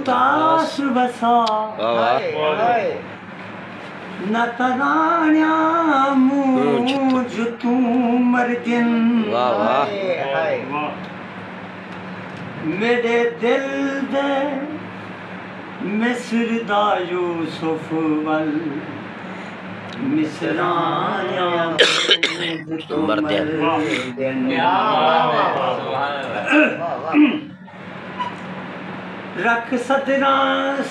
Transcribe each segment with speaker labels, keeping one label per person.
Speaker 1: ताश बसा न तराण्या मूझ तू मर्दिन मेरे दिल दे मिस्र दा यूसुफ वल मिसराया तू मर्दिन रख सदरा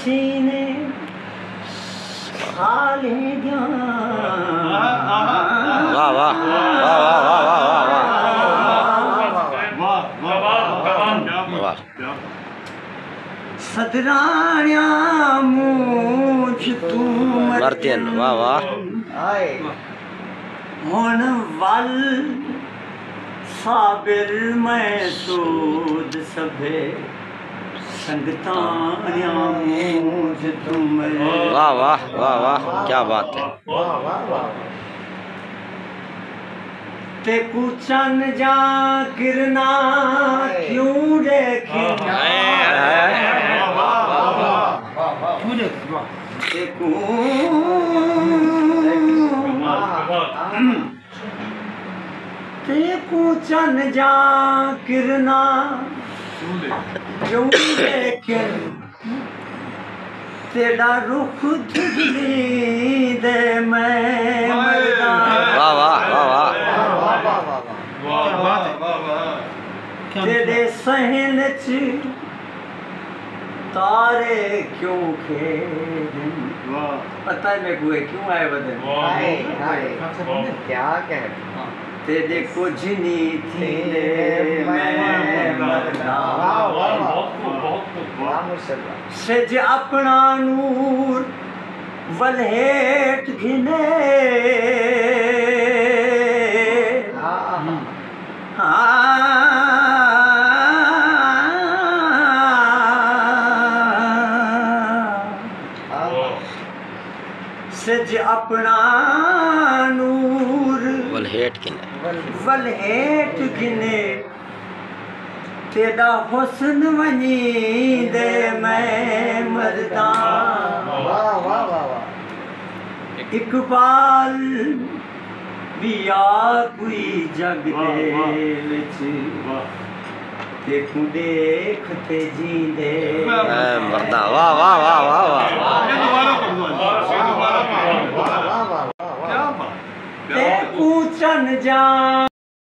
Speaker 1: सीने साले दिया
Speaker 2: वाह वाह वाह
Speaker 1: सदराण्या मूझ तू
Speaker 2: मर्दिन वाह वाह
Speaker 1: हुण वल साबिर मैं सूद सभे संगताण्या मूझ तुम
Speaker 2: वाह वाह वाह वाह क्या बात है
Speaker 1: ते कुचन जा किरना क्यों देखे ते कुचन जा किरना क्यों देखे तेरा रुख धुली दे मैं मरदा
Speaker 2: वाह वाह वाह
Speaker 1: तेरे सहन च तारे क्यों खेदन पता है मैं कुएं क्यों आए बदन
Speaker 3: क्या कह
Speaker 1: तेरे कुछ नहीं थी मैं मरदा सज अपना नूर वलहेट घिने सज अपना नूर
Speaker 2: वलहेट
Speaker 1: गिने तेरा हुस्न वनी दे मैं मरदा इकबाल बिया कोई जग दे विच देखूं देखते जींदे
Speaker 2: मरदा वाह वाह वाह वाह वाह
Speaker 1: ते पूछन जा